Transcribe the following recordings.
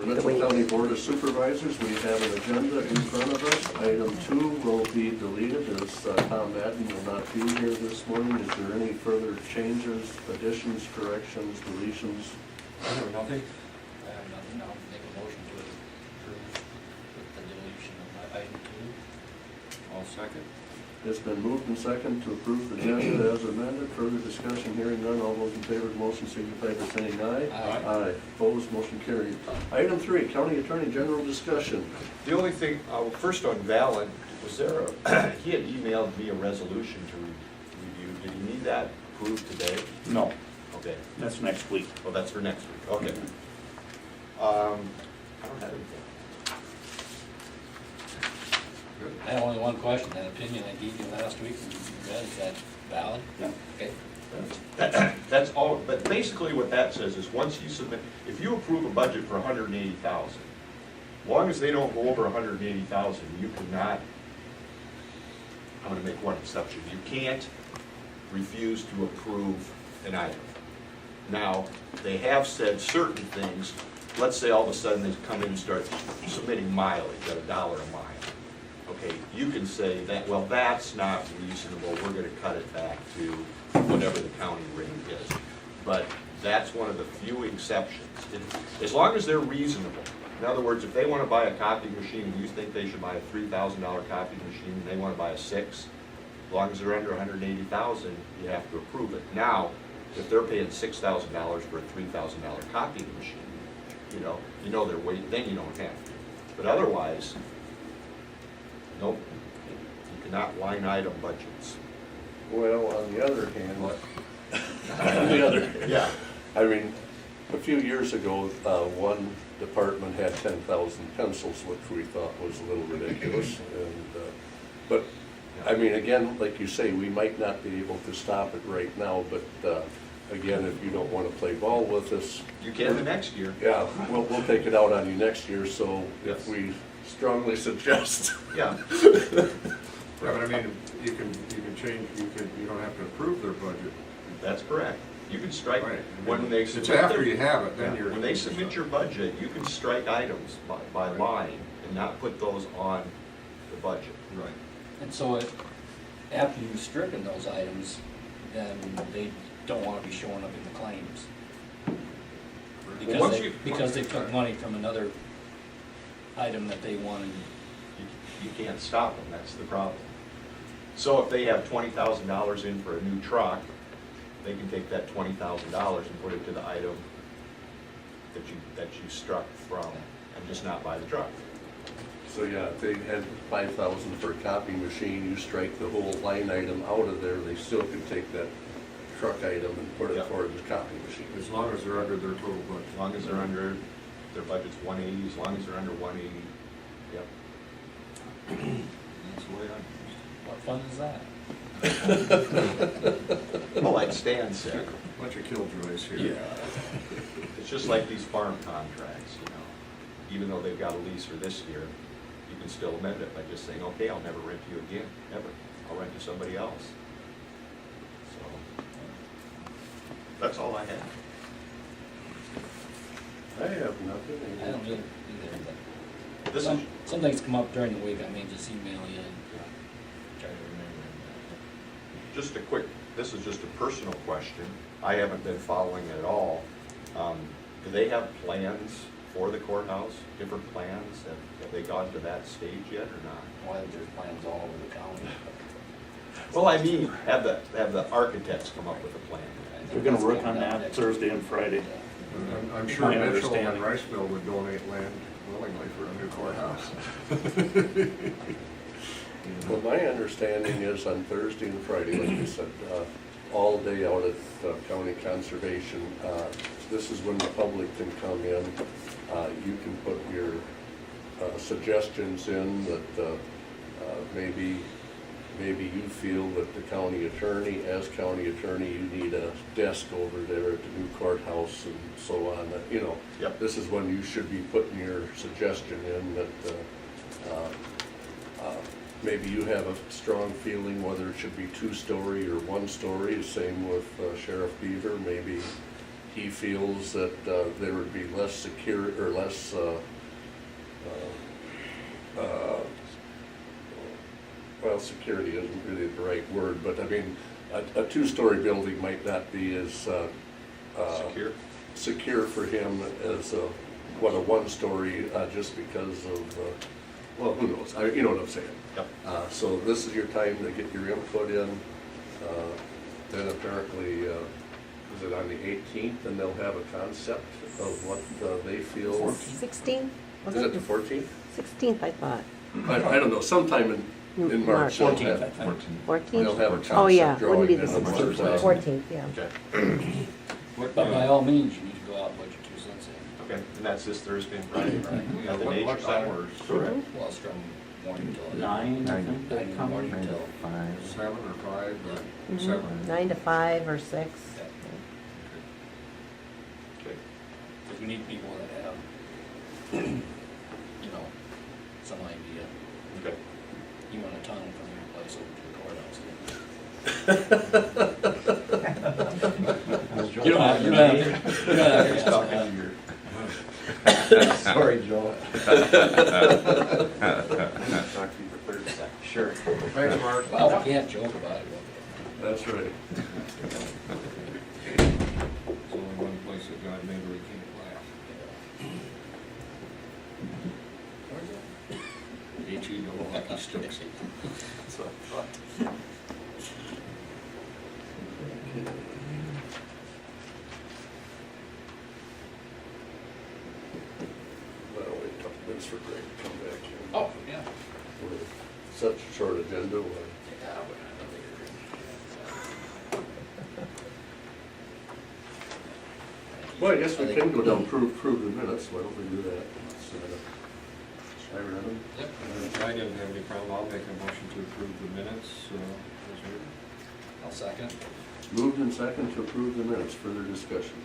Mitchell County Board of Supervisors, we have an agenda in front of us. Item 2 will be deleted as Tom Madden will not be here this morning. Is there any further changes, additions, corrections, deletions? I have nothing. I have nothing, I'll make a motion to approve with the deletion of item 2. All second. It's been moved and second to approve the agenda as amended. Further discussion, hearing none. All those in favor of the motion signify by saying aye. Aye. Aye. Opposed, motion carried. Item 3, County Attorney General discussion. The only thing, first on Valen, was there a, he had emailed me a resolution to review. Did he need that approved today? No, Okay. that's next week. Well, that's for next week. Okay. I don't have anything. I have only one question, that opinion I gave you last week, and you read, is that valid? Yeah. Okay. That's all, but basically what that says is once you submit, if you approve a budget for 180,000, as long as they don't go over 180,000, you cannot, I'm gonna make one exception, you can't refuse to approve an item. Now, they have said certain things, let's say all of a sudden they come in and start submitting mileage at $1 a mile. Okay, you can say that, well, that's not reasonable, we're gonna cut it back to whatever the county rate is. But that's one of the few exceptions. As long as they're reasonable. In other words, if they wanna buy a copy machine and you think they should buy a $3,000 copy machine and they wanna buy a 6, as long as they're under 180,000, you have to approve it. Now, if they're paying $6,000 for a $3,000 copy machine, you know they're waiting, then you don't have to. But otherwise, nope, you cannot line item budgets. Well, on the other hand, on the other, Yeah. I mean, a few years ago, one department had 10,000 pencils, which we thought was a little ridiculous. And but I mean, again, like you say, we might not be able to stop it right now. But again, if you don't want to play ball with us, You can the next year. yeah, we'll take it out on you next year. So Yes. if we strongly suggest. Yeah. Yeah, but I mean, you can change, you don't have to approve their budget. That's correct. You can strike, Right. when they It's submit after their- you have it, then you're. When they submit your budget, you can strike items by line and not put those on the budget. Right. And so after you've stricken those items, then they don't want to be showing up in the claims. once Because they took money from another item that they wanted. You can't stop them, that's the problem. So if they have $20,000 in for a new truck, they can take that $20,000 and put it to the item that you struck from, and just not buy the truck. So yeah, if they had 5,000 for a copy machine, you strike the whole line item out of there, they still can take that truck item and put it Yep. toward the copy machine. As long as they're under their total budget. As long as they're under, their budget's 180, as long as they're under 180, yep. That's the way What fun is that? Well, like Stan said, Bunch of killjoys here. it's just like these farm contracts, even though they've got a lease for this year, you can still amend it by just saying, okay, I'll never rent to you again, never. I'll rent to somebody else. So, that's all I have. I have nothing. I don't either, but This is, some things come up during the week, I may just email you and try to remember. just a quick, this is just a personal question. I haven't been following it at all. Do they have plans for the courthouse, different plans? Have they gone to that stage yet or not? Why there's plans all over the county. Well, I mean, have the architects come up with a plan? We're gonna work on that Thursday and Friday. I'm sure My Mitchell and understanding. Riceville would donate land willingly for a new courthouse. Well, my understanding is on Thursday and Friday, like you said, all day out at County Conservation. This is when the public can come in. You can put your suggestions in that maybe you feel that the county attorney, as county attorney, you need a desk over there at the new courthouse and so on. Yep. This is when you should be putting your suggestion in that maybe you have a strong feeling whether it should be 2-story or 1-story. Same with Sheriff Beaver. Maybe he feels that there would be less secure, or less, well, security isn't really the right word, but I mean, a two-story building might not be as Secure? secure for him as a one-story, just because of, well, who knows, you know what I'm saying. Yep. So this is your time to get your input in. Then apparently, is it on the 18th, and they'll have a concept of what they feel. 16? Was Is it the 14th? 16th, I thought. I don't know, sometime in March. they'll 14th, I have- think. 14th? They'll have a concept Oh, yeah, drawing wouldn't be the in the 16th, March. 14th, yeah. Okay, What, But by all means, you need to go out and put your 2 cents in. okay, and that's this Thursday and Friday, right? yeah, At the what nature center? hours? Correct. Well, it's from morning till. 9, I think 9 they in the come. morning till. 7 or 5, or Mhm. 7? 9 to 5 or 6. Okay. Because we need people that have, you know, some idea. Okay. You want a tunnel from your place over to the courthouse. You're not Sorry, Joel. Sure. Thanks, Mark. Well, we can't joke about it. That's right. There's only one place that God made where he can't laugh. H.E. don't like his sticks. Well, wait a couple minutes for Greg to come back in. Oh, yeah. With such a short agenda, well, I guess we can go down, prove the minutes, why don't we do that? I read them. Yep. I didn't have any problem, I'll make a motion to approve the minutes, as written. I'll second. Moved and second to approve the minutes, further discussion.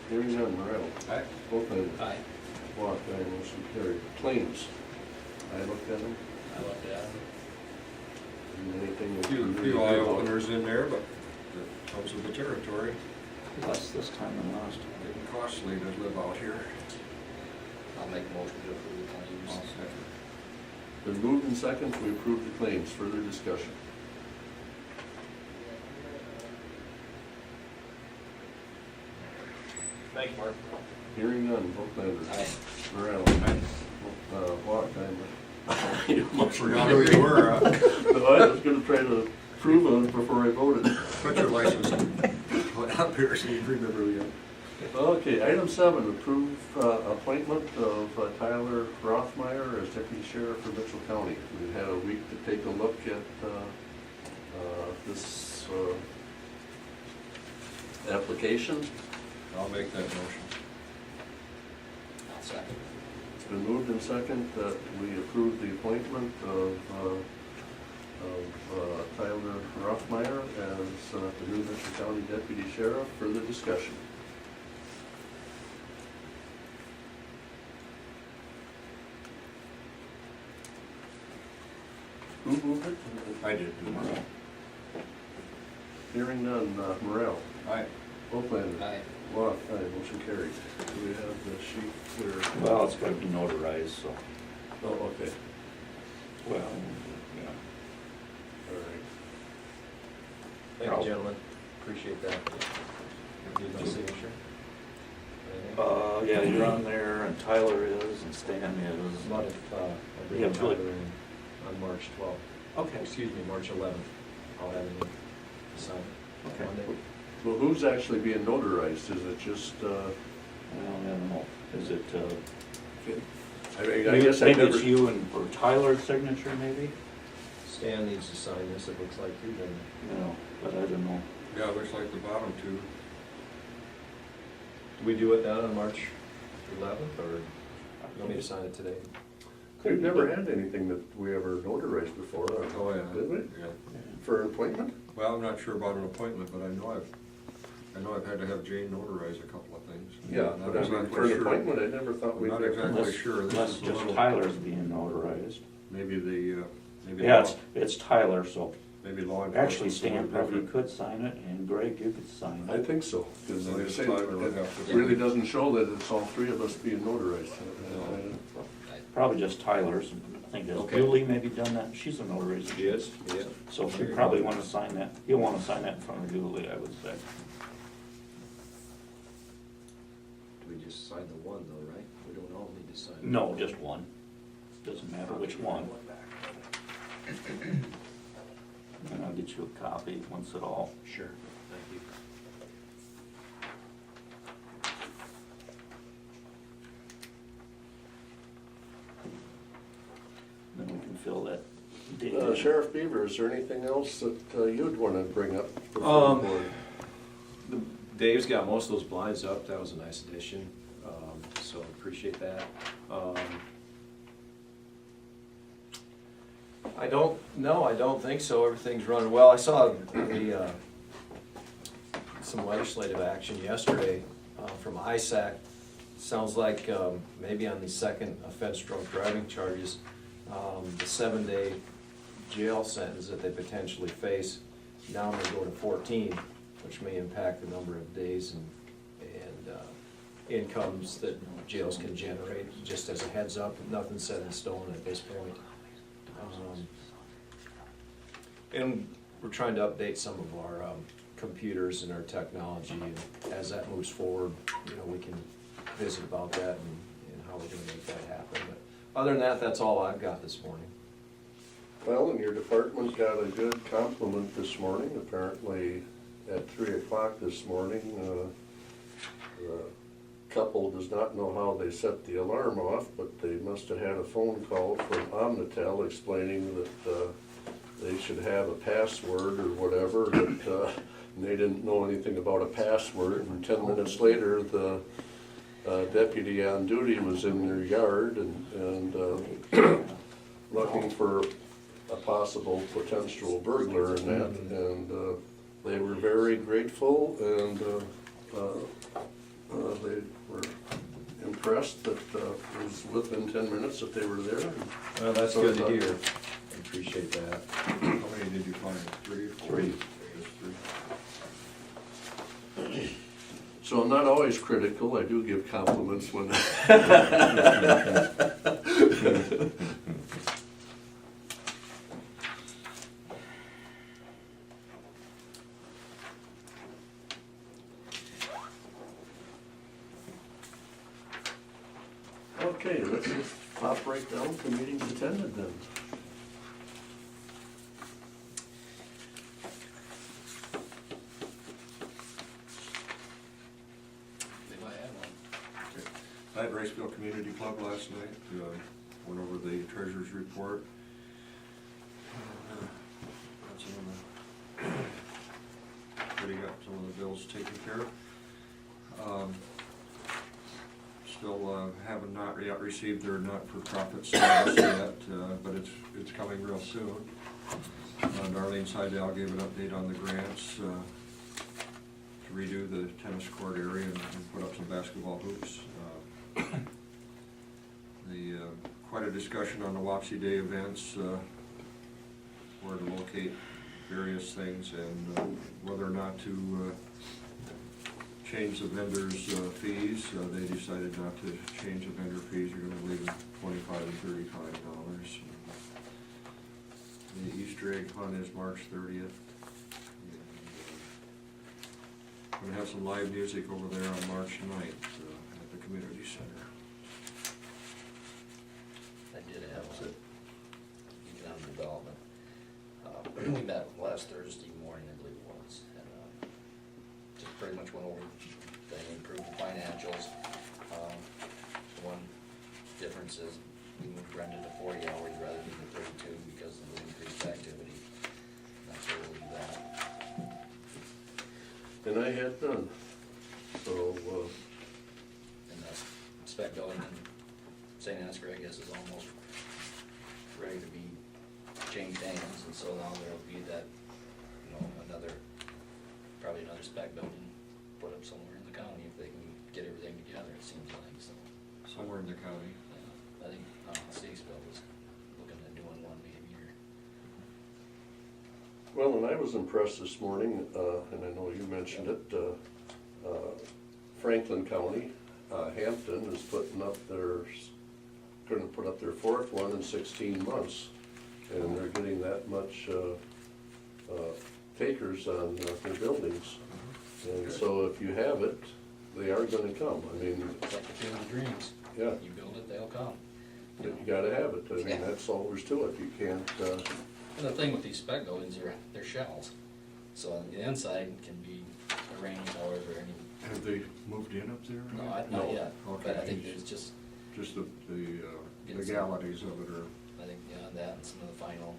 Hearing none, Morel. Aye. Open. Aye. Walk, aye, motion carried. Claims. I looked at them. I looked at it. Anything? A that few, you few really eye do? openers in there, but that comes with the territory. Less this time than last. Getting costly to live out here. I'll make a motion to approve the claims. I'll second. Been moved and second to approve the claims, further discussion. Thanks, Mark. Hearing none, vote Landers. Aye. Morel. Walk, aye. You must Forgot who you were, huh? No, I was gonna try to prove it before I voted. Put your license up here so you remember who you are. Okay, item 7, approve appointment of Tyler Rothmeyer as deputy sheriff for Mitchell County. We've had a week to take a look at this application. I'll make that motion. I'll second. It's been moved and second that we approve the appointment of Tyler Rothmeyer as the new Mitchell County deputy sheriff. Further discussion. Who moved it? I did. Hearing none, Morel. Aye. Oakland. Aye. Walk, aye, motion carried. Do we have the sheet clear? Well, it's gotta be notarized, so, Oh, okay, well, yeah. all right. Thank you, gentlemen. Appreciate that. Need my signature? Yeah, you're on there, and Tyler is, and Stan is. What if, I bring Yeah, Tyler really. in on March 12th? Okay. Excuse me, March 11th. I'll have him sign Okay. Monday. Well, who's actually being notarized? Is it just, Well, I don't know, is it, I mean, I maybe guess I maybe never. it's you and, or Tyler's signature, maybe? Stan needs to sign this, it looks like you did. No, but I don't know. Yeah, it looks like the bottom two. Do we do it down on March 11th, or you want me to sign it today? We've never had anything that we ever notarized before. Oh, yeah. Did we? Yeah. For an appointment? Well, I'm not sure about an appointment, but I know I've had to have Jane notarize a couple of things. Yeah, Not but I mean, exactly for an sure. appointment, I never thought I'm we'd. not ever- exactly Unless, sure. This unless is a just little- Tyler's being notarized. Maybe the, maybe. Yeah, it's Tyler, so maybe law enforcement. Actually, Stan probably could sign it, and Greg, you could sign I it. think so, because I like I guess say, Tyler would have it to- really doesn't show that it's all three of us being notarized. Probably just Tyler's, I think, has Okay. Julie maybe done that? She's a notary. She is, yeah. So he probably wanna sign that, he'll wanna sign that in front of Julie, I would say. Do we just sign the one though, right? We don't all need to sign. No, just one. Doesn't matter which one. And I'll get you a copy once it all. Sure, thank you. Then we can fill that date. in. Sheriff Beaver, is there anything else that you'd want to bring up before the board? Dave's got most of those blinds up, that was a nice addition, so appreciate that. I don't think so, everything's running well. I saw some legislative action yesterday from ISAC. Sounds like maybe on the second offense drunk driving charges, the 7-day jail sentence that they potentially face now may go to 14, which may impact the number of days and incomes that jails can generate, just as a heads up. Nothing's set in stone at this point. And we're trying to update some of our computers and our technology, and as that moves forward, you know, we can visit about that and how we're gonna make that happen. But other than that, that's all I've got this morning. Well, and your department got a good compliment this morning, apparently at 3 o'clock this morning. The couple does not know how they set the alarm off, but they must have had a phone call from Omnitel explaining that they should have a password or whatever, but and they didn't know anything about a password, and 10 minutes later, the deputy on duty was in their yard and looking for a possible potential burglar in that, and they were very grateful, and they were impressed that it was within 10 minutes that they were there. Well, that's good to hear. I appreciate that. How many did you find? 3 or 4? 3. Just 3. So I'm not always critical, I do give compliments when. Okay, let's just pop right down to meetings attended then. If I had one. I had Raceville Community Club last night, went over the treasurer's report. Got some of the, already got some of the bills taken care of. Still haven't not yet received their not-for-profit status yet, but it's coming real soon. Darlene Seidel gave an update on the grants to redo the tennis court area and put up some basketball hoops. Quite a discussion on the Wapsie Day events, where to locate various things and whether or not to change the vendors' fees. They decided not to change the vendor fees, they're gonna leave them $25 and $35. The Easter egg hunt is March 30th. We're gonna have some live music over there on March 9th at the community center. I did have one. Economic development. We met last Thursday morning, I believe it was, and just pretty much went over, they improved the financials. One difference is we moved Brenda to 40 hours rather than the 32 because of the increased activity. That's where we'll leave that. And I had none, so, And that's spec building in St. Ansgar, I guess, is almost ready to be changed hands, and so now there'll be that, you know, probably another spec building put up somewhere in the county if they can get everything together, it seems like, so. Somewhere in the county. Yeah, I think, Statesville was looking at doing one maybe, or Well, and I was impressed this morning, and I know you mentioned it, Franklin County, Hampton is putting up gonna put up their fourth one in 16 months. And they're getting that much, takers on their buildings. And so if you have it, they are gonna come. I mean, It's like the field of dreams. yeah, You build it, they'll come. you gotta have it. I mean, Yeah. that's all there's to it. You can't, And the thing with these spec buildings, they're shells. So on the inside can be arranged however any, Have they moved in up there? no, not No. yet. Okay. But I think there's just, Just the Get legalities of it are, I think beyond that and some of the final.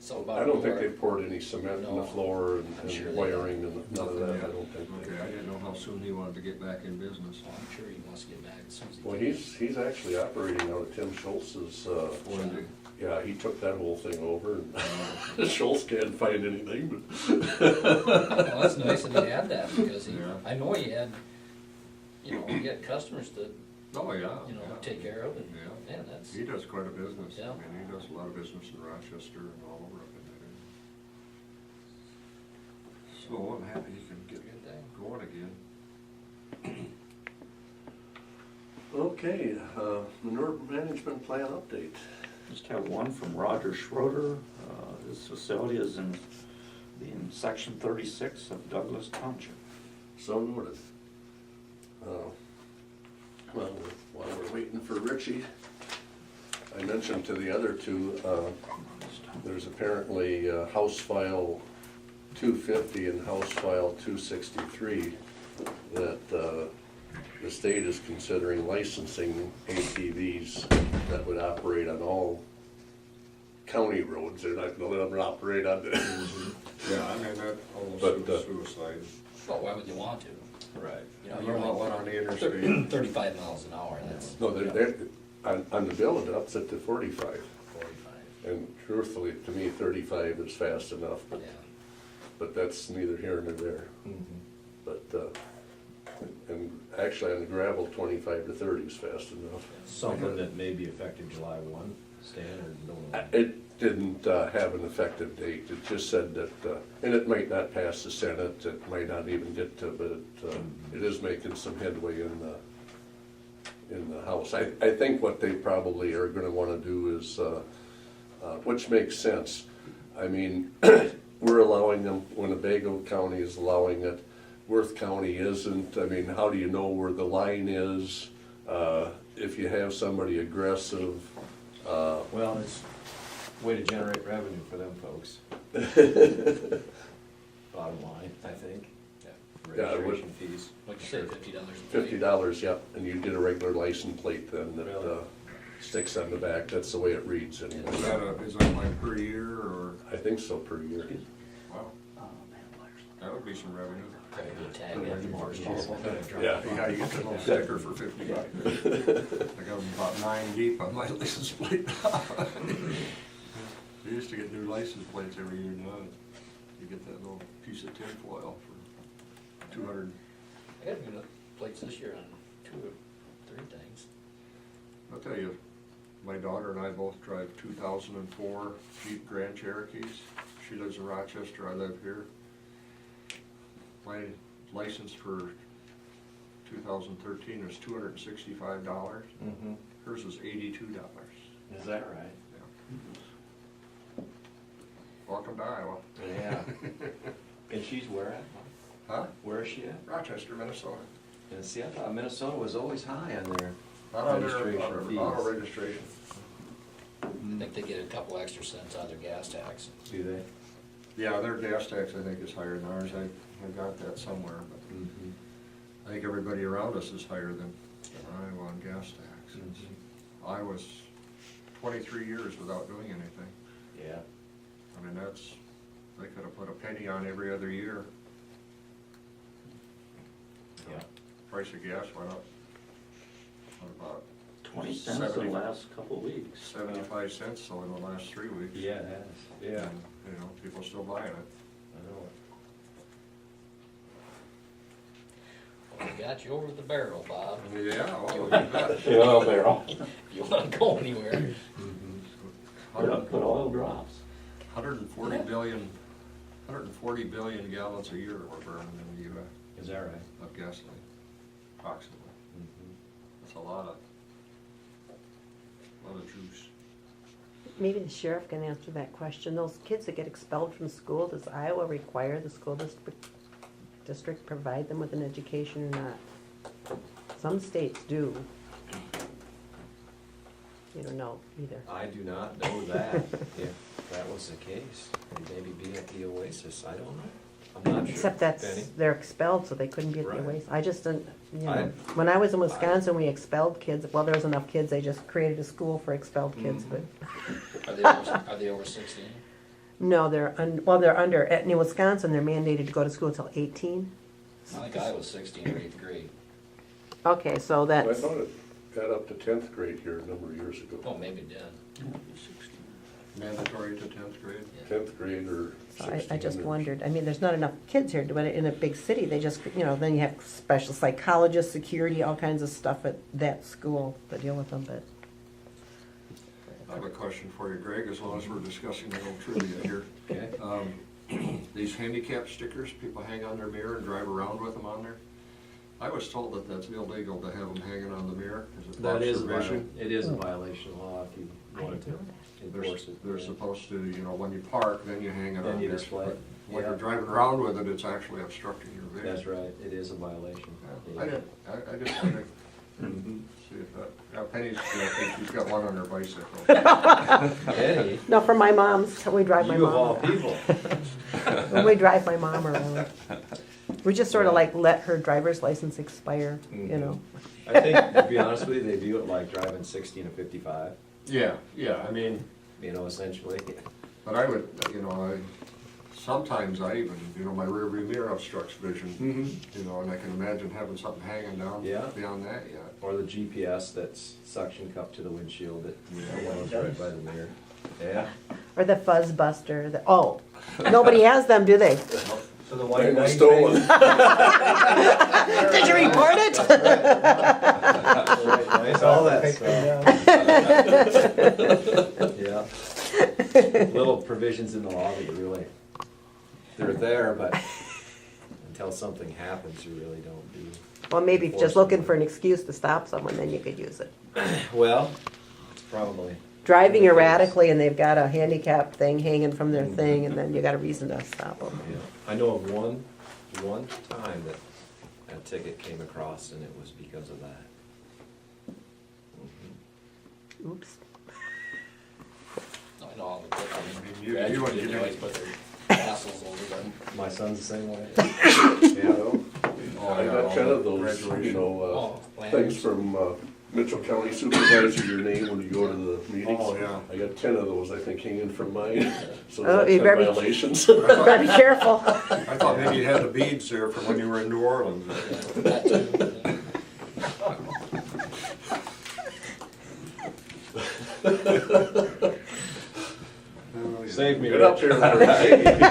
So I don't think about- they poured any cement in the No. floor I'm sure and they wiring and none of that. I don't think okay, they. I didn't know how soon he wanted to get back in business. Oh, I'm sure he wants to get back as soon as he can. Well, he's actually operating out of Tim Schultz's, Wendy. yeah, he took that whole thing over and Schultz can't find anything, but. Well, that's nice that he had that, because he, Yeah. I know he had, he had customers to, Oh, yeah. yeah. take care of, and, Yeah. man, that's, He does quite a business. Yeah. I mean, he does a lot of business in Rochester and all over up in there. So I'm happy he can get Good thing. going again. Okay, manure management plan update. Just have one from Roger Schroeder. His facility is in section 36 of Douglas Township. So noted. Well, while we're waiting for Richie, I mentioned to the other two, there's apparently House File 250 and House File 263 that the state is considering licensing ATVs that would operate on all county roads. They're not gonna let them operate on the, Yeah, I mean, that But, almost suicide. well, why would you want to? Right. I don't want one on the interstate. 35 miles an hour, that's no, they're, on the bill it ups it to 45. 45, And truthfully, to me, 35 is fast enough, yeah. but that's neither here nor there. But, and actually on the gravel, 25 to 30 is fast enough. Something that may be effective July 1, Stan, or no? It didn't have an effective date, it just said that, and it might not pass the Senate, it might not even get to, but it is making some headway in the House. I think what they probably are gonna wanna do is, which makes sense. I mean, we're allowing them, Winnebago County is allowing it, Worth County isn't. I mean, how do you know where the line is? If you have somebody aggressive, Well, it's a way to generate revenue for them folks. Bottom line, I think. Yeah. Yeah, it would- Registration fees. Like you said, $50. $50, yep, and you get a regular license plate then that Really? sticks on the back. That's the way it reads Is anyway. is that like per year or, I think so per year. wow, that would be some revenue. Probably a tag after the first year. Yeah. Yeah, you get the little sticker for $50. I got about 9 deep on my license plate. We used to get new license plates every year now. You get that little piece of tin foil for 200. I got new plates this year on 2 or 3 things. I'll tell you, my daughter and I both drive 2004 Jeep Grand Cherokees. She lives in Rochester, I live here. My license for 2013 was $265. Mm-hmm. Hers was $82. Is that right? Welcome to Iowa. Yeah. And she's where at? Huh? Where is she at? Rochester, Minnesota. And see, I thought Minnesota was always high on their Not on their registration fees. auto registration. I think they get a couple extra cents out of their gas tax. Do they? Yeah, their gas tax, I think, is higher than ours. I got that somewhere, but Mm-hmm. I think everybody around us is higher than Iowa on gas tax. I was 23 years without doing anything. Yeah. I mean, they could have put a penny on every other year. Yeah. Price of gas went up, what, about 20 cents in the last couple of weeks. 75 cents, so in the last 3 weeks. Yeah, it has. Yeah. And, you know, people still buying it. I know it. Well, we got you over the barrel, Bob. Yeah, well, you bet. Yeah, barrel. If you wanna go anywhere. But oil drops. 140 billion 140 billion gallons a year we're burning in the US Is that right? of gasoline, approximately. Mhm. That's a lot of juice. Maybe the sheriff can answer that question. Those kids that get expelled from school, does Iowa require the school district provide them with an education or not? Some states do. You don't know either. I do not know that, if that was the case. They'd maybe be at the Oasis, I don't know. I'm not sure. Except that's, Penny? they're expelled, so they couldn't be at the Right. Oasis. I just didn't, you know, I- when I was in Wisconsin, we expelled kids. Well, there was enough kids, they just created a school for expelled kids, but, Are they over 16? no, they're under, in Wisconsin, they're mandated to go to school till 18. I think I was 16 or 8th grade. Okay, so I that's, thought it got up to 10th grade here a number of years ago. Oh, maybe it did. Mandatory to 10th grade? Yeah. 10th grade or so 16. I just or- wondered, I mean, there's not enough kids here, but in a big city, they just, you know, then you have special psychologists, security, all kinds of stuff at that school that deal with them, but. I have a question for you, Greg, as long as we're discussing the old trivia here. Okay. These handicap stickers, people hang on their mirror and drive around with them on there. I was told that that's illegal to have them hanging on the mirror. Is it That is a observation? violation, it is a violation of law if you I wanted didn't to know enforce it. They're supposed to, you know, when you park, then you hang it Then on you there. display it. But when Yeah. you're driving around with it, it's actually obstructing your vision. That's right, it is a violation. I just wanted Mhm. to see if that, Penny's, I think she's got one on her bicycle. Eddie, No, for my mom's, we drive my you of all mom. people. When we drive my mom around. We just sort of like let her driver's license expire, you Mhm. know. I think, to be honest with you, they view it like driving 60 to 55, Yeah, I mean, you know, essentially. but I would, you know, sometimes I even, you know, my rear view mirror obstructs vision, you know, and I can imagine having something hanging down Yeah. beyond that yet. Or the GPS that's suction cup to the windshield that, Yeah. goes right by the mirror. Yeah. Or the fuzz buster, oh, nobody has them, do they? So the Mine was stolen. Did you report it? Nice, all that stuff. Yeah. Little provisions in the law that you really, they're there, but until something happens, you really don't do. Well, maybe if you're just looking for an excuse to stop someone, then you could use it. Well, it's probably. Driving Yes. erratically and they've got a handicap thing hanging from their thing, and then you got a reason to stop them. Yeah. I know of one time that a ticket came across and it was because of that. Mhm. Oops. I know all the kids, I mean, mean, you graduated, and they always put their tassels over them. My son's the same way. I got 10 of those, you know, Oh, things from Mitchell County Supervisor, your name when you go to the meetings. Oh, yeah. I got 10 of those, I think, hanging from mine. So Oh, that's you 10 better be- violations. Better be careful. I thought maybe you had the beads there from when you were in New Orleans. That too. Oh, yeah. Save me, Get up Rich. here, Larry. Save me, Rich.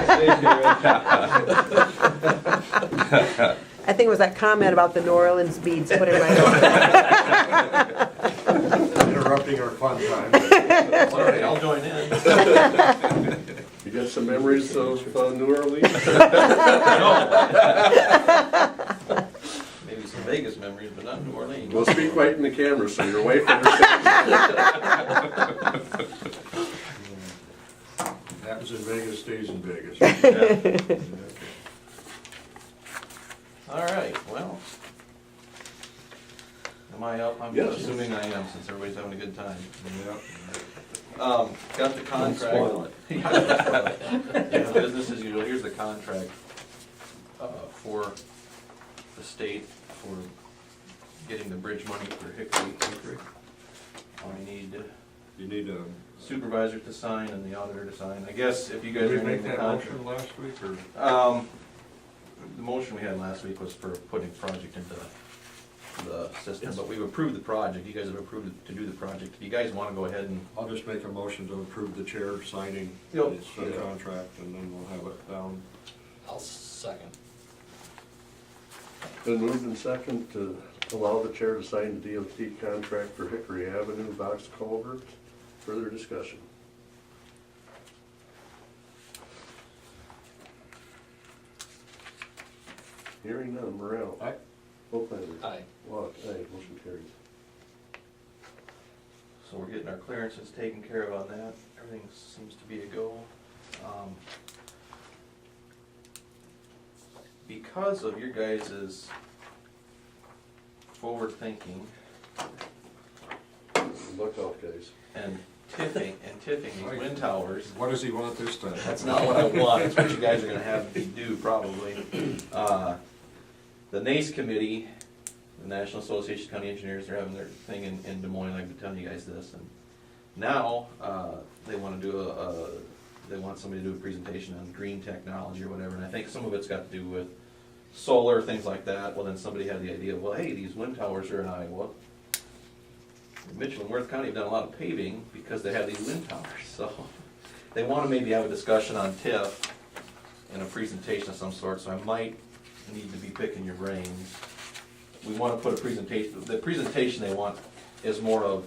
I think it was that comment about the New Orleans beads, put it in my notes. Interrupting our fun time. Sorry, I'll join in. You got some memories of New Orleans? Maybe some Vegas memories, but not New Orleans. Well, speak right in the camera so your wife understands. Happens in Vegas, stays in Vegas. All right, well. Am I up? I'm Yes. assuming I am, since everybody's having a good time. Yeah. Got the contract. spoil it. Yeah, business as usual, here's the contract for the state for getting the bridge money for Hickory. I need You need a, supervisor to sign and the auditor to sign. I guess if you guys did are we in make the that motion contract. last week, or? The motion we had last week was for putting project into the system, but we've approved the project. You guys have approved to do the project. Do you guys wanna go ahead and I'll just make a motion to approve the chair signing Yep. this contract, and then we'll have it down. I'll second. Been moved and second to allow the chair to sign the DOT contract for Hickory Avenue box culvert. Further discussion. Hearing none, Morel. Aye. Volkman. Aye. Walk, aye, motion carries. So we're getting our clearances taken care of on that. Everything seems to be a go. Because of your guys' forward thinking Look out, guys. and tipping these wind towers, What does he want this time? that's not what I want, it's what you guys are gonna have me do probably. The NACE committee, the National Association of County Engineers, they're having their thing in Des Moines, I've been telling you guys this, and now, they wanna do they want somebody to do a presentation on green technology or whatever, and I think some of it's got to do with solar, things like that. Well, then somebody had the idea, well, hey, these wind towers are in Iowa. Mitchell and Worth County have done a lot of paving because they have these wind towers, so they wanna maybe have a discussion on TIF and a presentation of some sort, so I might need to be picking your brains. We wanna put a presentation, the presentation they want is more of,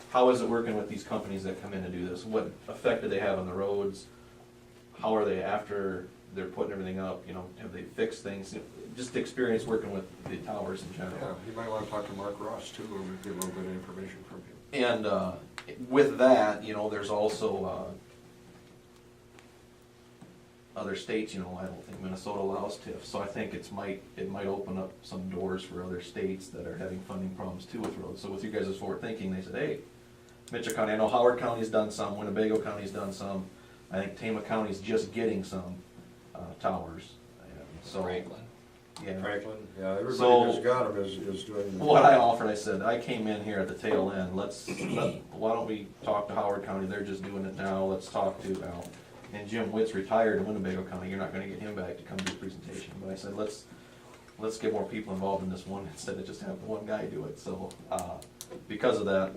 how is it working with these companies that come in and do this? What effect do they have on the roads? How are they after they're putting everything up, you know, have they fixed things? Just the experience working with the towers in Yeah, general. you might wanna talk to Mark Ross too, and get a little bit of information from him. And with that, you know, there's also other states, you know, I don't think Minnesota allows TIF, so I think it might open up some doors for other states that are having funding problems too with roads. So with you guys' forward thinking, they said, hey, Mitchell County, I know Howard County's done some, Winnebago County's done some, I think Tama County's just getting some towers. And so, Franklin. yeah. Franklin, yeah, everybody So- who's got them is doing. What I offered, I said, I came in here at the tail end, why don't we talk to Howard County, they're just doing it now, let's talk to, and Jim Witt's retired in Winnebago County, you're not gonna get him back to come do a presentation, but I said, let's get more people involved in this one, instead of just having one guy do it, so, because of that,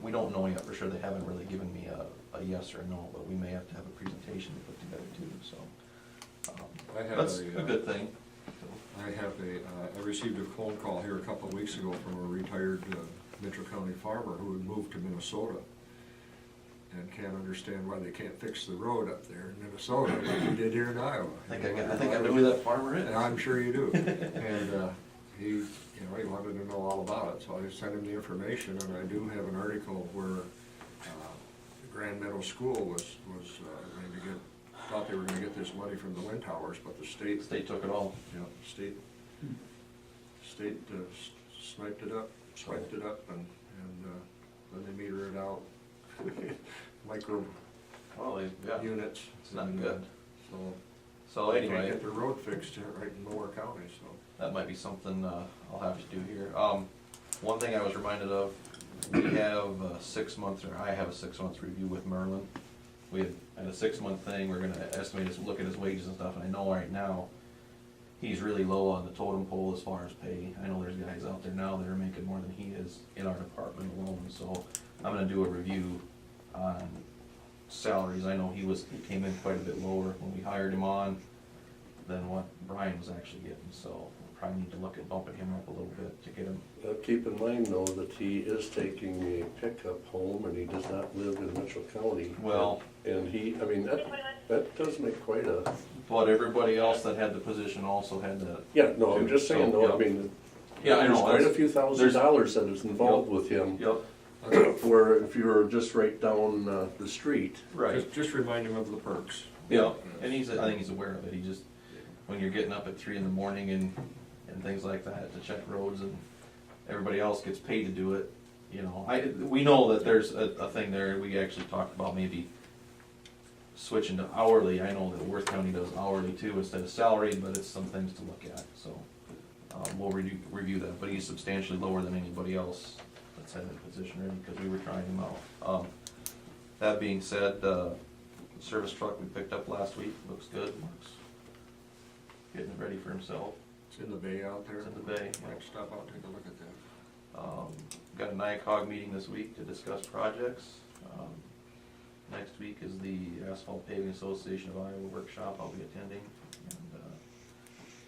we don't know yet for sure, they haven't really given me a yes or a no, but we may have to have a presentation to put together too, so. I have That's a, a good thing. I received a phone call here a couple of weeks ago from a retired Mitchell County farmer who had moved to Minnesota and can't understand why they can't fix the road up there in Minnesota like we did here in Iowa. I think I know who that farmer is. And I'm sure you do. And he wanted to know all about it, so I sent him the information, and I do have an article where the Grand Meadow School was going to thought they were gonna get this money from the wind towers, but the state, State took it all. state sniped it up, swiped it up, and then they meter it out. Micro Well, yeah, units. it's not and, good. So, So they can't anyway, get the road fixed here right in Lower County, so. that might be something I'll have to do here. One thing I was reminded of, we have a 6 month, or I have a 6 month review with Merlin. We had a 6 month thing, we're gonna estimate his, look at his wages and stuff, and I know right now, he's really low on the totem pole as far as pay. I know there's guys out there now that are making more than he is in our department alone, so I'm gonna do a review on salaries. I know he came in quite a bit lower when we hired him on than what Brian was actually getting, so we'll probably need to look at bumping him up a little bit to get him. Keep in mind though that he is taking a pickup home and he does not live in Mitchell County. Well- And that does make quite a, But everybody else that had the position also had that. yeah, no, I'm just saying though, I So, mean, Yeah, I there's know. quite a that's- few $1,000s that is involved with him. Yep, Where if you were just right down the street, right. Just remind him of the perks. Yeah, and I think he's aware of it. He just, when you're getting up at 3 in the morning and things like that to check roads and everybody else gets paid to do it, you know, we know that there's a thing there. We actually talked about maybe switching to hourly. I know that Worth County does hourly too instead of salaried, but it's some things to look at, so we'll review that. But he's substantially lower than anybody else that's had that position already because we were trying him out. That being said, service truck we picked up last week, looks good, Mark's getting it ready for himself. It's in the bay out there. It's in the bay, yeah. Might stop out and take a look at that. Got a NICOG meeting this week to discuss projects. Next week is the Asphalt Paving Association of Iowa workshop I'll be attending. And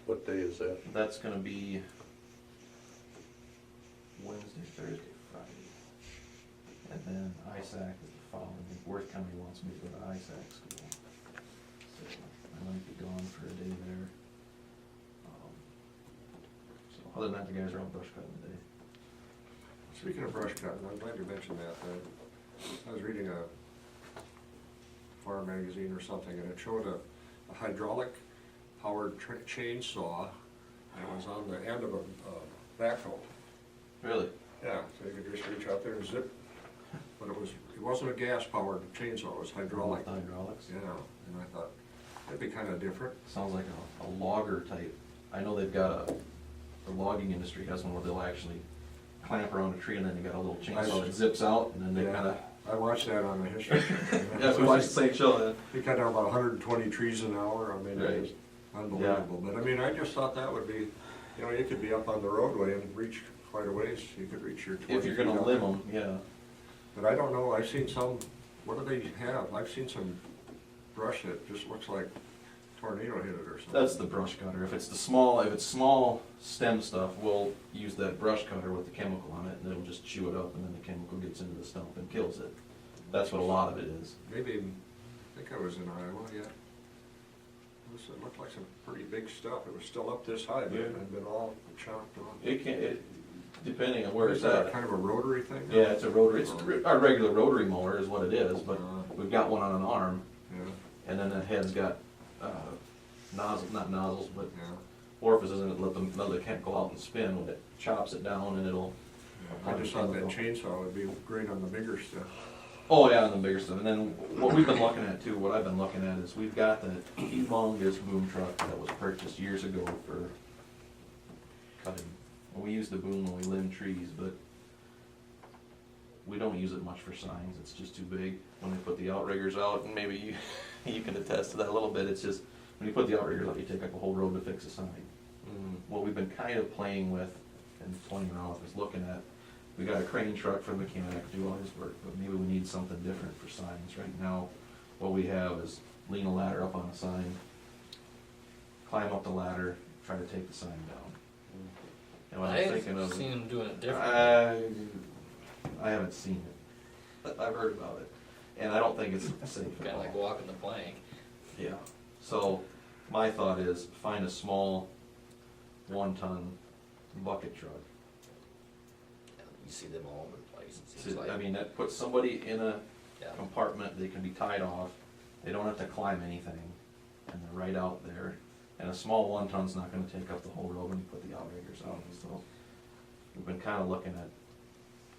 what day is that? that's gonna be Wednesday, Thursday, Friday. And then ISAC is the following week. Worth County wants me to go to ISAC school. So I might be gone for a day there. Other than that, the guys are out brush cutting today. Speaking of brush cutting, I'm glad you mentioned that. I was reading a farm magazine or something, and it showed a hydraulic powered chainsaw, and it was on the end of a backhoe. Really? Yeah, so you could just reach out there and zip, but it wasn't a gas powered chainsaw, it was hydraulic. Hydraulics. Yeah, and I thought, that'd be kinda different. Sounds like a logger type. I know they've got the logging industry has one where they'll actually clamp around a tree and then they got a little chainsaw that zips out and then they Yeah, kinda. I watched that on the History Channel. Yeah, we watched the same show then. He cut down about 120 trees an hour, I mean, it was Right. unbelievable. But I mean, I just thought that would be, you know, you could be up on the roadway and reach quite a ways, you could reach your 20 If you're gonna feet out limb there. them, yeah. But I don't know, I've seen some, what do they have? I've seen some brush that just looks like tornado hit it or something. That's the brush cutter. If it's small stem stuff, we'll use that brush cutter with the chemical on it and it'll just chew it up and then the chemical gets into the stump and kills it. That's what a lot of it is. Maybe, I think I was in Iowa, yeah. It looked like some pretty big stuff. It was still up this high, but it had been all chopped off. Depending on where Is it's that at. kind of a rotary thing? Yeah, it's a rotary, it's our regular rotary mower is what it is, but Uh-huh. we've got one on an arm. Yeah, And then that head's got not nozzles, but yeah. orifices in it, let the chemical out and spin. When it chops it down and it'll. I just thought that chainsaw would be great on the bigger stuff. Oh, yeah, and the bigger stuff. And then what we've been looking at too, what I've been looking at is we've got the humongous boom truck that was purchased years ago for cutting. And we use the boom when we limb trees, but we don't use it much for signs. It's just too big. When we put the outriggers out, and maybe you can attest to that a little bit, it's just, when you put the outriggers out, you take up a whole road to fix a sign. What we've been kind of playing with and toying around with is looking at, we got a crane truck for the mechanic to do all his work, but maybe we need something different for signs. Right now, what we have is lean a ladder up on a sign, climb up the ladder, try to take the sign down. And what I'm thinking I've of, seen them doing it different. I haven't seen it, but I've heard about it, and I don't think it's safe at Kinda all. like walking the plank. Yeah, so my thought is find a small 1-ton bucket truck. You see them all over the place, it seems like. I mean, that puts somebody in a Yeah. compartment, they can be tied off, they don't have to climb anything, and they're right out there. And a small 1-ton's not gonna take up the whole road when you put the outriggers out, so we've been kinda looking at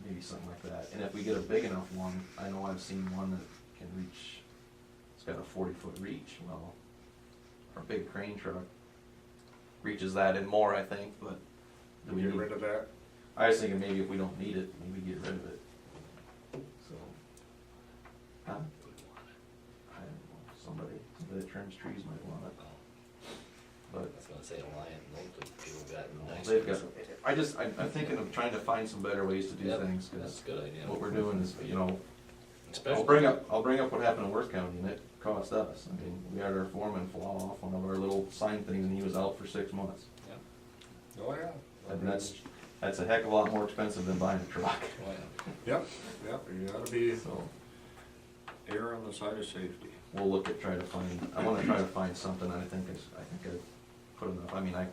maybe something like that. And if we get a big enough one, I know I've seen one that can reach, it's got a 40-foot reach. Well, our big crane truck reaches that and more, I think, but do we Get need- rid of that? I was thinking maybe if we don't need it, maybe get rid of it. So, huh? I don't know, somebody that trims trees might want it, I but was gonna say Alliant, most people got nice. they've got, I'm thinking of trying to find some better ways to do Yep, things, That's cause a good idea. what we're doing is, you know, Especially. I'll bring up what happened in Worth County, and it cost us. I mean, we had our foreman fall off one of our little sign things, and he was out for 6 months. Yeah. Oh, yeah. And that's a heck of a lot more expensive than buying a truck. Oh, yeah. Yep, you gotta be So, err on the side of safety. we'll look at I wanna try to find something, I think I put enough, I mean, I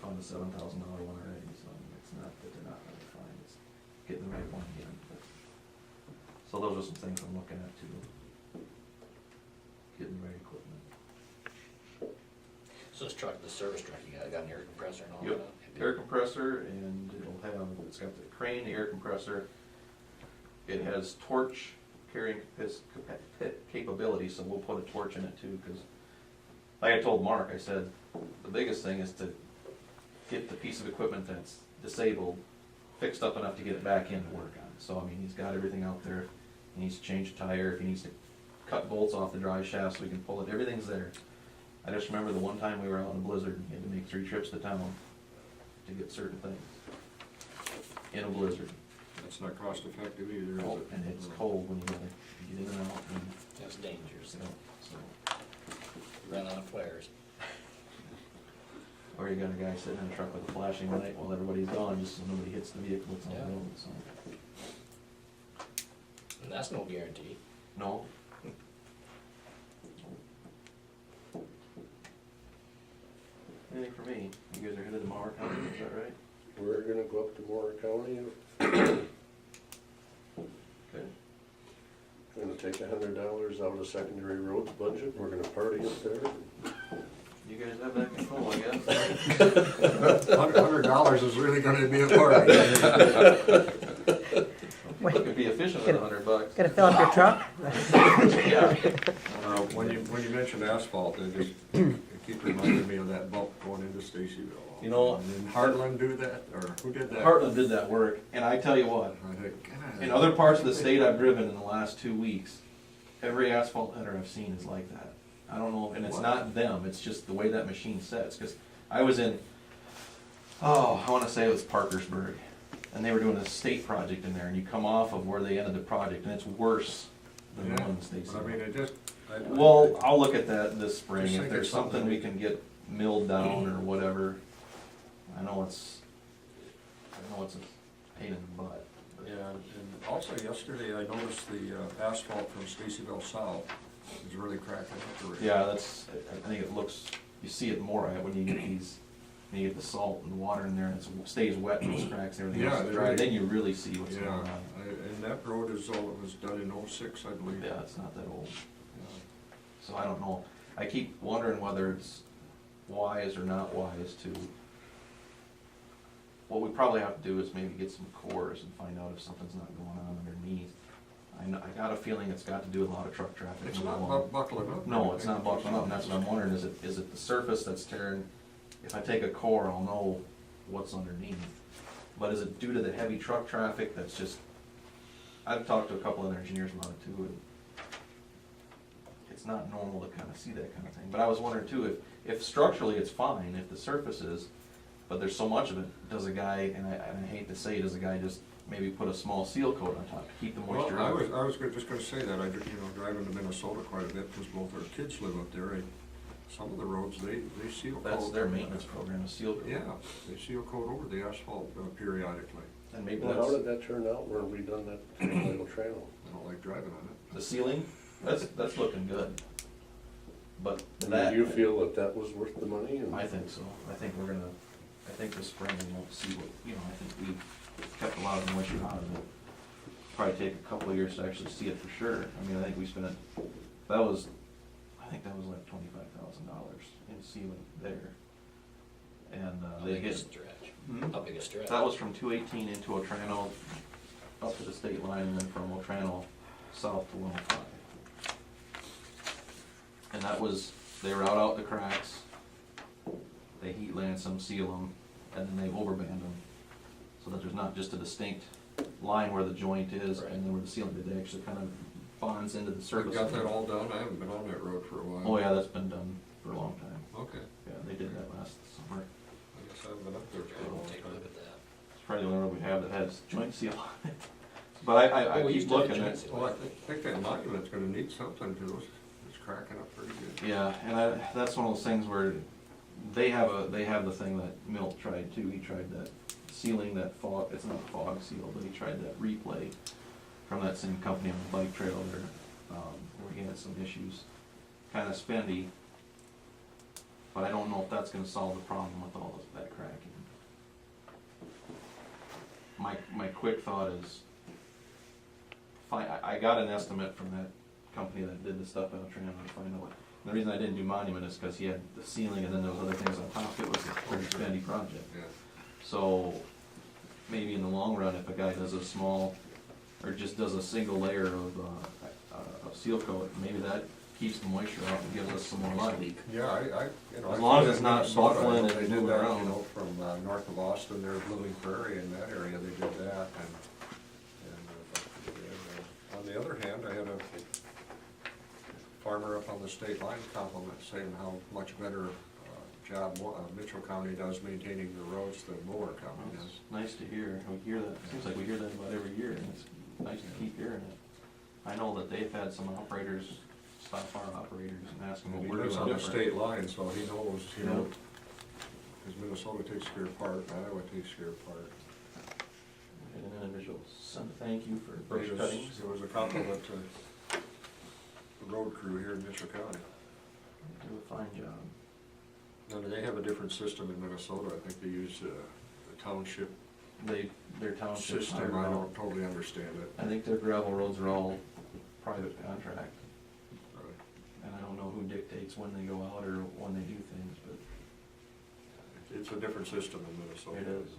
found a $7,000 one already, so it's not that they're not hard to find, it's getting the right one again. But- So those are some things I'm looking at too. Getting the right equipment. So this truck, the service truck, you got an air compressor and all Yep. that? Air compressor, and it's got the crane, the air compressor. It has torch carrying capability, so we'll put a torch in it too, because like I told Mark, I said, the biggest thing is to get the piece of equipment that's disabled fixed up enough to get it back in to work on. So, I mean, he's got everything out there. He needs to change a tire, if he needs to cut bolts off the drive shaft so we can pull it, everything's there. I just remember the one time we were out in a blizzard, and he had to make 3 trips to town to get certain things. In a blizzard. That's not cost effective either, is Oh, it? and it's cold when you gotta get in and out, and, That's dangerous. you know, so. Run out of flares. Or you got a guy sitting in a truck with a flashing light while everybody's gone, just so nobody hits the vehicle that's on the Yeah. road, so. And that's no guarantee. No. Anything for me? You guys are headed to Mauer County, is that right? We're gonna go up to Moore County, Okay. we're gonna take $100 out of secondary roads budget, we're gonna party up there. You guys have that control, I guess. $100 is really gonna be a party. Could be efficient with $100. Gonna fill up your truck? Yeah. When you mention asphalt, it just it keep reminding me of that bump going into Stacyville. You know- Did Heartland do that, or who did that? Heartland did that work, and I tell you what, I think, God. in other parts of the state I've driven in the last 2 weeks, every asphalt header I've seen is like that. I don't know, and it's not them, it's just the way that machine sets, because I was in, I wanna say it was Parkersburg, and they were doing a state project in there, and you come off of where they ended the project, and it's worse than the Yeah, one in Stacy. but I mean, it just. Well, I'll look at that this spring, Just if think there's it's something something we we- can get milled down or whatever. I know it's a pain in the butt. but- Yeah, and also yesterday I noticed the asphalt from Stacyville South is really cracking up the road. Yeah, I think it looks, you see it more when you get when you get the salt and the water in there and it stays wet and those cracks and everything Yeah, else is they dry, really- then you really see what's Yeah, going on. and that road is, it was done in '06, I believe. Yeah, it's not that old. So I don't know, I keep wondering whether it's wise or not wise to, what we probably have to do is maybe get some cores and find out if something's not going on underneath. I got a feeling it's got to do with a lot of truck traffic. It's moving not along. buckling up. No, it's not buckling up, and that's what I'm wondering, is it the surface that's tearing? If I take a core, I'll know what's underneath. But is it due to the heavy truck traffic that's just, I've talked to a couple other engineers about it too, and it's not normal to kind of see that kind of thing. But I was wondering too, if structurally it's fine, if the surface is, but there's so much of it, does a guy, and I hate to say, does a guy just maybe put a small seal coat on top to keep the Well, moisture I out? was just gonna say that, driving to Minnesota quite a bit, because both our kids live up there, and some of the roads, they seal coat. That's their maintenance program, a seal coat. Yeah, they seal coat over the asphalt periodically. And maybe Well, how that's did that turn out when we done that little trail? I don't like driving on it. the ceiling, that's looking good. But Do that, you feel that that was worth the money? And I think so. I think this spring we'll see what, I think we've kept a lot of the moisture out of it. Probably take a couple of years to actually see it for sure. I mean, I think we spent, I think that was like $25,000 in sealing there. And, How they big is get, the stretch? Hmm? How big a stretch? that was from 218 into Otrano, up to the state line, and then from Otrano south to 105. And that was, they route out the cracks, they heat lance them, seal them, and then they overband them. So that there's not just a distinct line where the joint is Right. and then where the sealant, it actually kind of bonds into the I've surface. got that all done, I haven't been on that road for a while. Oh yeah, that's been done for a long time. Okay, Yeah, they did that last summer. I guess I haven't been up there for a I'll long take a look time. at that. It's probably the only road we have that has joint seal on it. But I Oh, we keep used to have looking joint at, seal. Well, I think that monument's gonna need something, because it's cracking up pretty good. yeah, and that's one of those things where they have the thing that Milt tried too. He tried that sealing, that fog, it's not fog seal, but he tried that replay from that same company on the bike trail there, where he had some issues. Kinda spendy, but I don't know if that's gonna solve the problem with all of that cracking. My quick thought is, I got an estimate from that company that did the stuff out trying to find out. And the reason I didn't do Monument is because he had the ceiling and then there was other things on top. It was a pretty spendy project. Yeah. So maybe in the long run, if a guy does a small, or just does a single layer of seal coat, maybe that keeps the moisture out and gives us some more life. Yeah, As long as it's not Minnesota, I know buckling and they did moving that, around. From north of Austin, there's Living Prairie in that area, they did that, and on the other hand, I had a farmer up on the state line compliment saying how much better job Mitchell County does maintaining the roads than Moore County It's does. nice to hear. We hear that, seems like we hear that about every year, and it's nice to keep hearing it. I know that they've had some operators stop our operators and ask them And what he we're lives doing on the different. state line, so he knows, Yeah. because Minnesota takes care of part, Iowa takes care of part. And an individual send a thank you for It brush was- cuttings. It was a compliment to the road crew here in Mitchell County. Do a fine job. Now, do they have a different system in Minnesota? I think they use the township Their township. system. I don't totally understand it. I think their gravel roads are all private contract, Right. and I don't know who dictates when they go out or when they do things, but It's a different system in Minnesota. it is.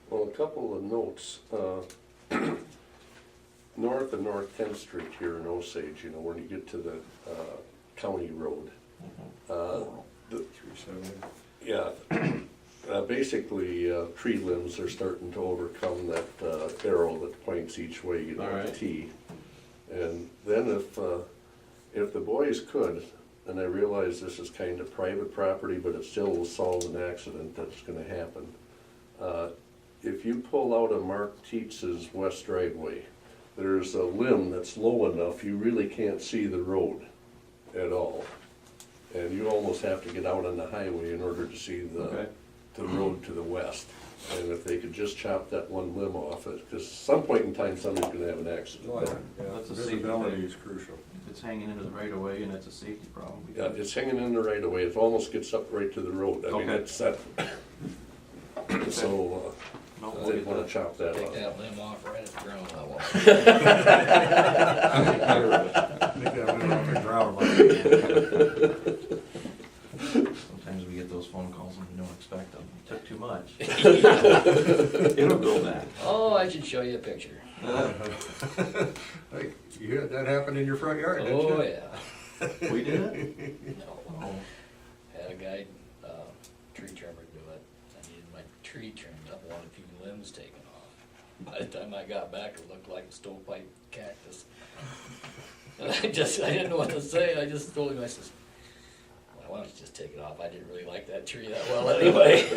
Well, a couple of notes. North of North 10th Street here in Osage, when you get to the county road. the- 370. Yeah, basically, tree limbs are starting to overcome that arrow that points each way, the Alright. T. And then if the boys could, and I realize this is kind of private property, but it still will solve an accident that's gonna happen. If you pull out of Mark Tietz's west driveway, there's a limb that's low enough, you really can't see the road at all. And you almost have to get out on the highway in order to see Okay. the road to the west. And if they could just chop that one limb off, because some point in time, somebody's gonna have an accident. That's a safety Visibility thing. is crucial. If it's hanging into the right of way and it's a safety problem. Yeah, it's hanging in the right of way, it almost gets up right to the road. I mean, Okay. it's that, so, No, we'll they get wanna that. chop that Take off. that limb off right at the ground level. Make that one off the ground like Sometimes we get those phone calls and we don't expect them. You took too much. It'll go back. Oh, I should show you a picture. Hey, you had that happen in your front yard, didn't you? Oh, yeah. We did it? No. Oh, Had a guy, tree trimmer do it. I needed my tree trimmed up, wanted a few limbs taken off. By the time I got back, it looked like a stovepipe cactus. And I didn't know what to say. I just told him, I says, well, why don't you just take it off? I didn't really like that tree that well anyway.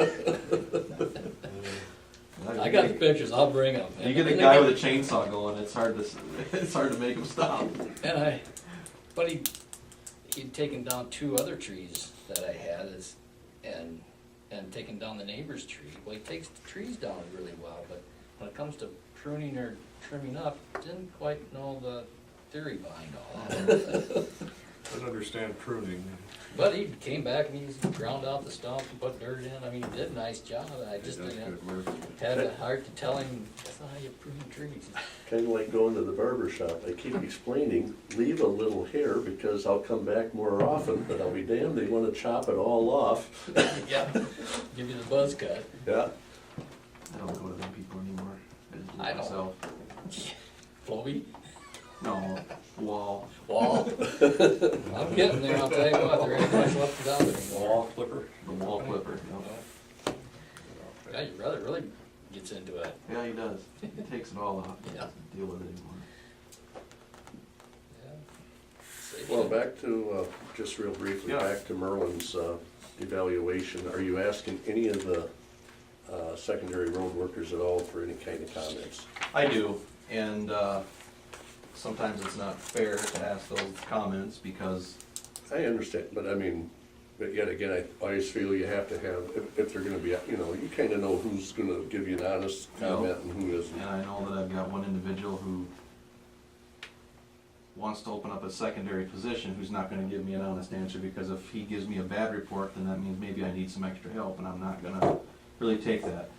I got the pictures, I'll bring them. You get a guy with a chainsaw going, it's hard to make him stop. But he'd taken down 2 other trees that I had and taken down the neighbor's tree. Well, he takes the trees down really well, but when it comes to pruning or trimming up, didn't quite know the theory behind all that. Don't understand pruning. But he came back and he's ground out the stump and put dirt in. I mean, he did a nice job. I just He does didn't good work. had a heart to tell him, that's not how you prune trees. Kinda like going to the barber shop, I keep explaining, leave a little hair because I'll come back more often, but I'll be damned, they wanna chop it all off. Yeah, give you the buzz cut. Yeah, I don't go to them people anymore. I just do I it don't. myself. Floby, No, wall. wall. I'm getting there, I'll tell you what, there ain't much left without it anymore. Wall clipper. The wall clipper. Yep. Yeah, your brother really gets into it. Yeah, he does. He takes it all off. He Yeah. doesn't deal with it anymore. Yeah. well, back to, just real briefly, Yeah. back to Merlin's evaluation. Are you asking any of the secondary road workers at all for any kind of comments? I do, and sometimes it's not fair to ask those comments because, I understand, but I mean, but yet again, I always feel you have to have, if they're gonna be, you kinda know who's gonna give you an honest comment and who isn't. and I know that I've got one individual who wants to open up a secondary position who's not gonna give me an honest answer, because if he gives me a bad report, then that means maybe I need some extra help, and I'm not gonna really take that.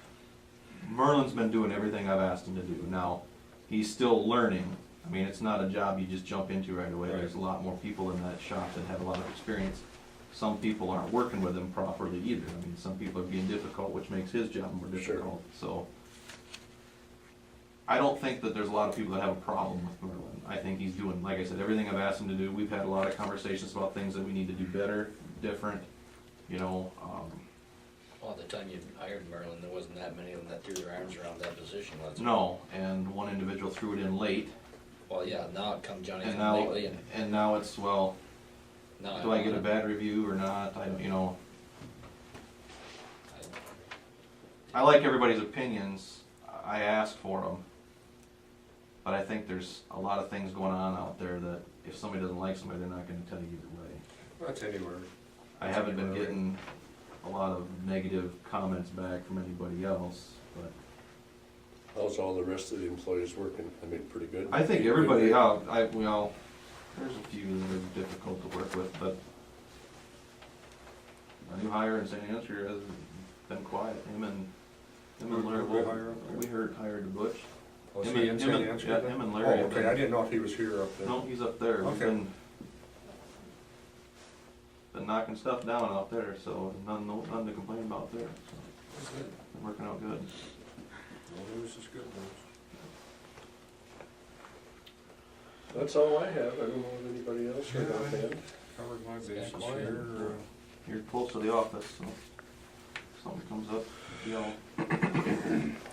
Merlin's been doing everything I've asked him to do. Now, he's still learning. I mean, it's not a job you just jump into right away. There's a lot more people in that shop that have a lot of experience. Some people aren't working with him properly either. I mean, some people are being difficult, which makes his job more Sure. difficult, so. I don't think that there's a lot of people that have a problem with Merlin. I think he's doing, like I said, everything I've asked him to do. We've had a lot of conversations about things that we need to do better, different, Well, at the time you hired Merlin, there wasn't that many of them that threw their arms around that position, was there? no, and one individual threw it in late, Well, yeah, now it come Johnny and come now, lately and now it's, well, now. do I get a bad review or not? I don't, I like everybody's opinions. I asked for them. But I think there's a lot of things going on out there that if somebody doesn't like somebody, they're not gonna tell you either way. That's anywhere. I haven't been getting a lot of negative comments back from anybody else, but How's all the rest of the employees working? I mean, pretty good? I think everybody, There's a few that are difficult to work with, but a new hire in St. Ansgar has been quiet. Him and Larry, Who did we hire up there? we hired Butch. Was Him he and- in him St. and- Ansgar yeah, then? him and Larry Oh, have okay, been- I didn't know if he was here up there. No, he's up there. We've Okay. been knocking stuff down out there, so none to complain about there. So That's good. been working out good. No news is good news. That's all I have. I don't know if anybody else Yeah, heard of I- that. Covered my It's bases got quiet. here. You're close to the office, so if something comes up, you know,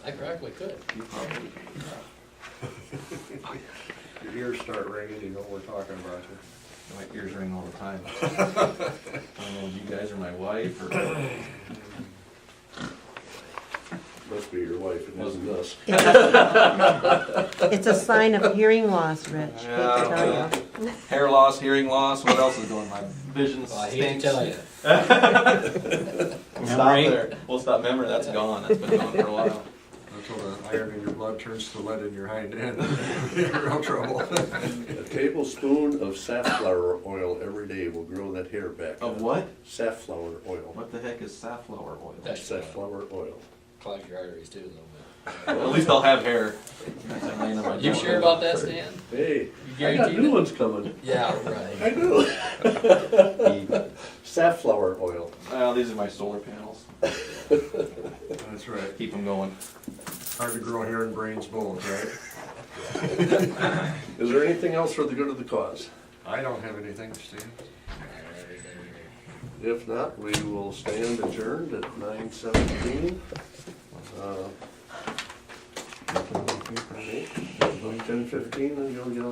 I probably could. you probably. Your ears start ringing, you know we're talking about you. My ears ring all the time. I don't know if you guys are my wife or. Must be your wife, it wasn't us. It's a sign of hearing loss, Rich, hate to tell you. Hair loss, hearing loss, what else is going? My vision Well, I hate to stinks. tell you. We'll stop there. We'll stop. Memory, that's gone. That's been gone for a while. Until the iron in your blood turns to lead in your hind end, you're in real trouble. A tablespoon of safflower oil every day will grow that hair back. Of up. what? Safflower oil. What the heck is safflower oil? That's Safflower oil. clogs your arteries too a little Well, at least I'll have hair. bit. You sure about that, Stan? Hey, You I got guarantee new that? ones coming. Yeah, I right. do. Safflower oil. Well, these are my solar panels. That's right. Keep them going. Hard to grow hair and brains both, right? Is there anything else for the good of the cause? I don't have anything, Steve. If not, we will stand adjourned at 9:17. 10:15, and you'll get